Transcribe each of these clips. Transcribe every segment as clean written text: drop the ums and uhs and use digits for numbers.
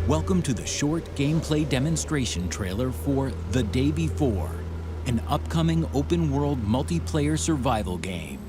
Welcome to the short gameplay demonstration trailer for The Day Before, an upcoming open-world multiplayer survival game.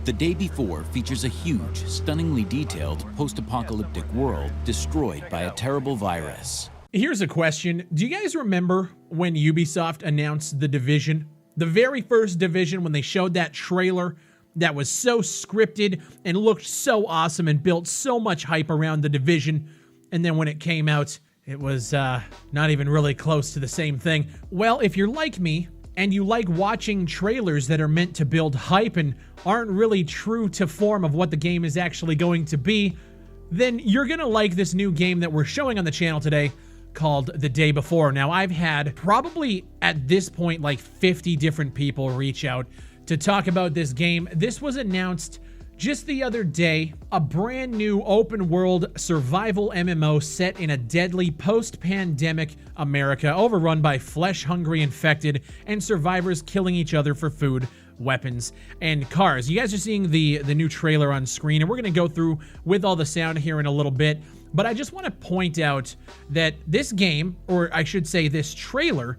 The Day Before features a huge, stunningly detailed post-apocalyptic world destroyed by a terrible virus. Here's a question. Do you guys remember when Ubisoft announced The Division? The very first Division, when they showed that trailer that was so scripted and looked so awesome and built so much hype around The Division. And then when it came out, it was not even really close to the same thing. Well, if you're like me, and you like watching trailers that are meant to build hype and aren't really true to form of what the game is actually going to be, then you're gonna like this new game that we're showing on the channel today called The Day Before. Now, I've had probably at this point like 50 different people reach out to talk about this game. This was announced just the other day, a brand new open world survival MMO set in a deadly post-pandemic America, overrun by flesh-hungry infected and survivors killing each other for food, weapons, and cars. You guys are seeing the new trailer on screen, and we're gonna go through with all the sound here in a little bit, but I just wanna point out that this game, or I should say this trailer,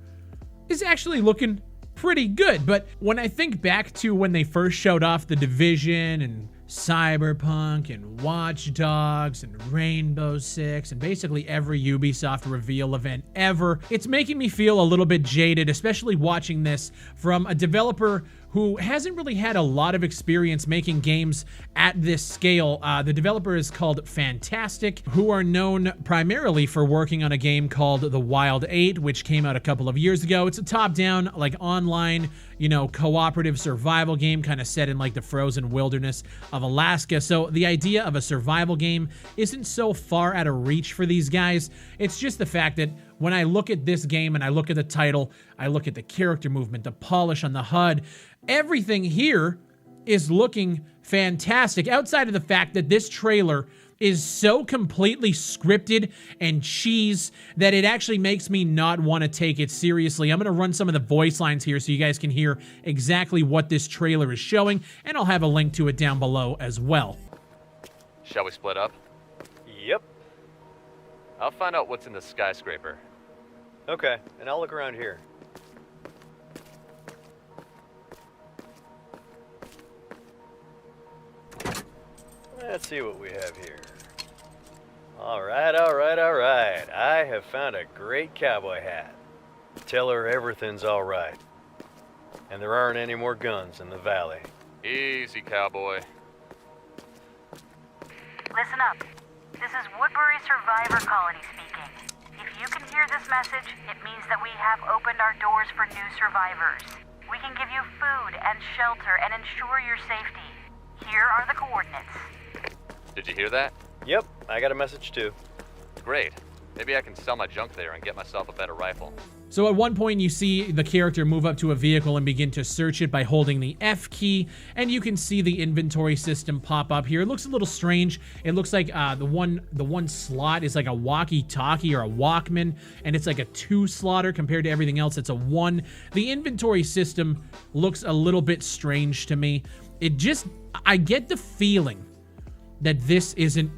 is actually looking pretty good. But when I think back to when they first showed off The Division and Cyberpunk and Watch Dogs and Rainbow Six and basically every Ubisoft reveal event ever, it's making me feel a little bit jaded, especially watching this from a developer who hasn't really had a lot of experience making games at this scale. The developer is called Fantastic, who are known primarily for working on a game called The Wild 8, which came out a couple of years ago. It's a top-down, like online, you know, cooperative survival game kind of set in like the frozen wilderness of Alaska. So the idea of a survival game isn't so far out of reach for these guys. It's just the fact that when I look at this game and I look at the title, I look at the character movement, the polish on the HUD, everything here is looking fantastic, outside of the fact that this trailer is so completely scripted and cheese that it actually makes me not want to take it seriously. I'm going to run some of the voice lines here so you guys can hear exactly what this trailer is showing, and I'll have a link to it down below as well. Shall we split up? Yep. I'll find out what's in the skyscraper. Okay, and I'll look around here. Let's see what we have here. Alright. I have found a great cowboy hat. Tell her everything's alright. And there aren't any more guns in the valley. Easy, cowboy. Listen up. This is Woodbury Survivor Colony speaking. If you can hear this message, it means that we have opened our doors for new survivors. We can give you food and shelter and ensure your safety. Here are the coordinates. Did you hear that? Yep, I got a message too. Great. Maybe I can sell my junk there and get myself a better rifle. So at one point you see the character move up to a vehicle and begin to search it by holding the F key, and you can see the inventory system pop up here. It looks a little strange. It looks like the one slot is like a walkie-talkie or a Walkman, and it's like a 2-slotter compared to everything else. It's a 1. The inventory system looks a little bit strange to me. I get the feeling that this isn't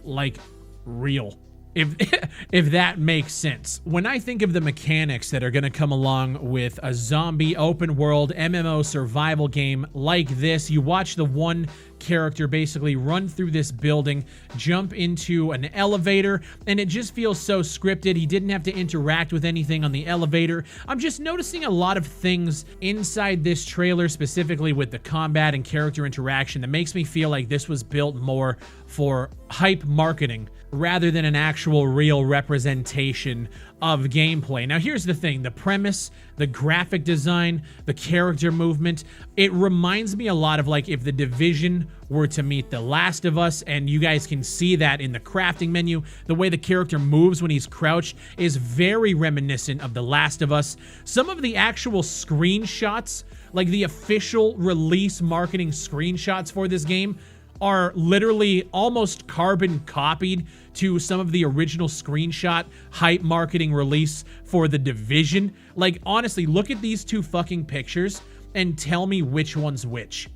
like real, if that makes sense. When I think of the mechanics that are going to come along with a zombie open world MMO survival game like this, you watch the one character basically run through this building, jump into an elevator, and it just feels so scripted. He didn't have to interact with anything on the elevator. I'm just noticing a lot of things inside this trailer, specifically with the combat and character interaction, that makes me feel like this was built more for hype marketing rather than an actual real representation of gameplay. Now, here's the thing. The premise, the graphic design, the character movement, it reminds me a lot of like if The Division were to meet The Last of Us, and you guys can see that in the crafting menu. The way the character moves when he's crouched is very reminiscent of The Last of Us. Some of the actual screenshots, like the official release marketing screenshots for this game, are literally almost carbon copied to some of the original screenshot hype marketing release for The Division. Like, honestly, look at these two fucking pictures and tell me which one's which.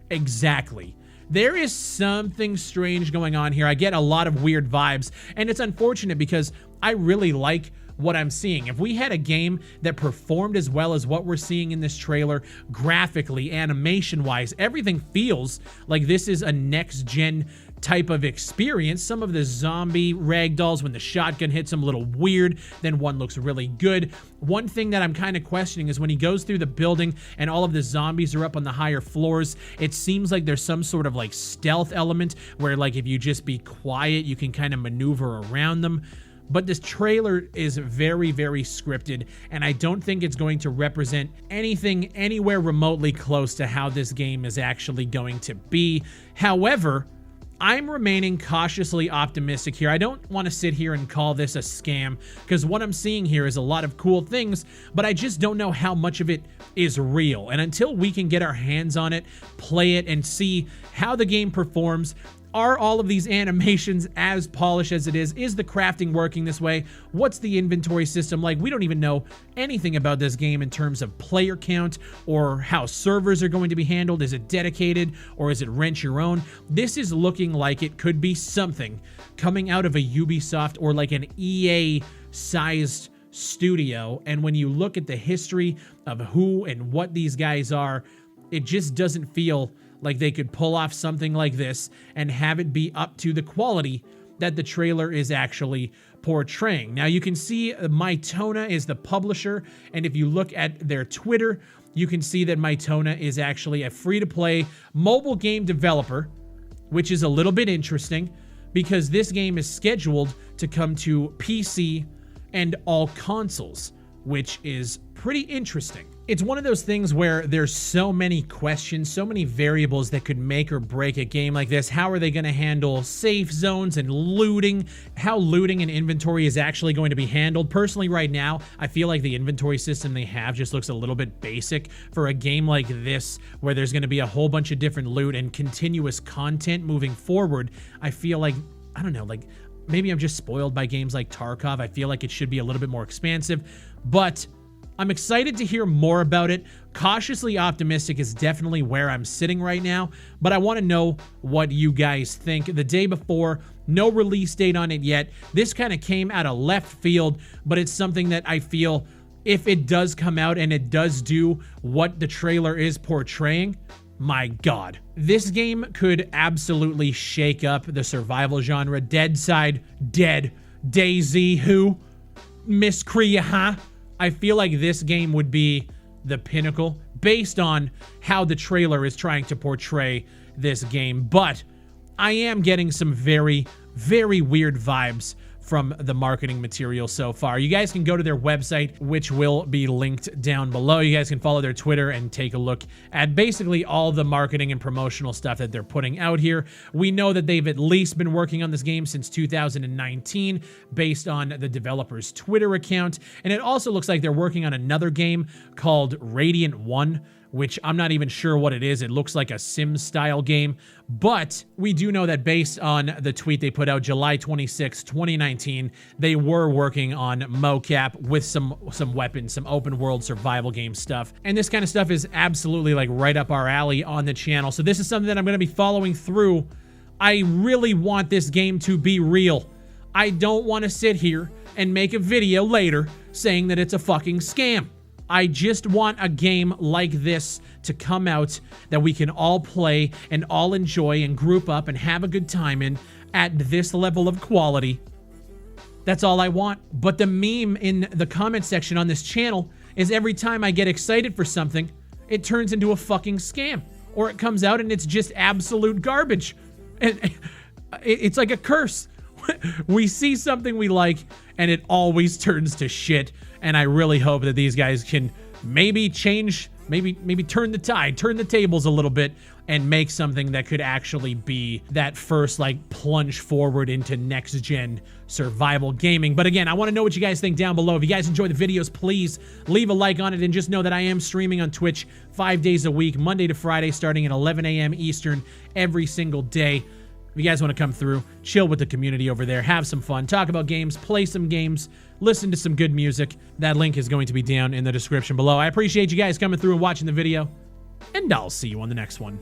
Exactly. There is something strange going on here. I get a lot of weird vibes, and it's unfortunate because I really like what I'm seeing. If we had a game that performed as well as what we're seeing in this trailer, graphically, animation-wise, everything feels like this is a next-gen type of experience. Some of the zombie ragdolls, when the shotgun hits them, a little weird, then one looks really good. One thing that I'm kind of questioning is when he goes through the building and all of the zombies are up on the higher floors, it seems like there's some sort of like stealth element where like if you just be quiet, you can kind of maneuver around them. But this trailer is very, very scripted, and I don't think it's going to represent anything anywhere remotely close to how this game is actually going to be. However, I'm remaining cautiously optimistic here. I don't want to sit here and call this a scam, because what I'm seeing here is a lot of cool things, but I just don't know how much of it is real. And until we can get our hands on it, play it, and see how the game performs, are all of these animations as polished as it is? Is the crafting working this way? What's the inventory system like? We don't even know anything about this game in terms of player count or how servers are going to be handled. Is it dedicated or is it rent your own? This is looking like it could be something coming out of a Ubisoft or like an EA-sized studio. And when you look at the history of who and what these guys are, it just doesn't feel like they could pull off something like this and have it be up to the quality that the trailer is actually portraying. Now you can see Mytona is the publisher, and if you look at their Twitter, you can see that Mytona is actually a free-to-play mobile game developer, which is a little bit interesting because this game is scheduled to come to PC and all consoles, which is pretty interesting. It's one of those things where there's so many questions, so many variables that could make or break a game like this. How are they going to handle safe zones and looting? How looting and inventory is actually going to be handled? Personally, right now, I feel like the inventory system they have just looks a little bit basic for a game like this, where there's going to be a whole bunch of different loot and continuous content moving forward. I feel like, I don't know, like maybe I'm just spoiled by games like Tarkov. I feel like it should be a little bit more expansive, but I'm excited to hear more about it. Cautiously optimistic is definitely where I'm sitting right now, but I want to know what you guys think. The day before, no release date on it yet. This kind of came out of left field, but it's something that I feel if it does come out and it does do what the trailer is portraying, my God. This game could absolutely shake up the survival genre. Deadside, Dead, DayZ, who? Miscrea, huh? I feel like this game would be the pinnacle based on how the trailer is trying to portray this game. But I am getting some very, very weird vibes from the marketing material so far. You guys can go to their website, which will be linked down below. You guys can follow their Twitter and take a look at basically all the marketing and promotional stuff that they're putting out here. We know that they've at least been working on this game since 2019 based on the developer's Twitter account. And it also looks like they're working on another game called Radiant One, which I'm not even sure what it is. It looks like a Sims-style game, but we do know that based on the tweet they put out July 26, 2019, they were working on mocap with some weapons, some open-world survival game stuff. And this kind of stuff is absolutely like right up our alley on the channel. So this is something that I'm going to be following through. I really want this game to be real. I don't want to sit here and make a video later saying that it's a fucking scam. I just want a game like this to come out that we can all play and all enjoy and group up and have a good time in at this level of quality. That's all I want. But the meme in the comment section on this channel is every time I get excited for something, it turns into a fucking scam. Or it comes out and it's just absolute garbage. And it's like a curse. We see something we like and it always turns to shit. And I really hope that these guys can maybe change, maybe turn the tide, turn the tables a little bit and make something that could actually be that first like plunge forward into next gen survival gaming. But again, I want to know what you guys think down below. If you guys enjoy the videos, please leave a like on it and just know that I am streaming on Twitch 5 days a week, Monday to Friday, starting at 11 a.m. Eastern every single day. If you guys want to come through, chill with the community over there, have some fun, talk about games, play some games, listen to some good music, that link is going to be down in the description below. I appreciate you guys coming through and watching the video, and I'll see you on the next one.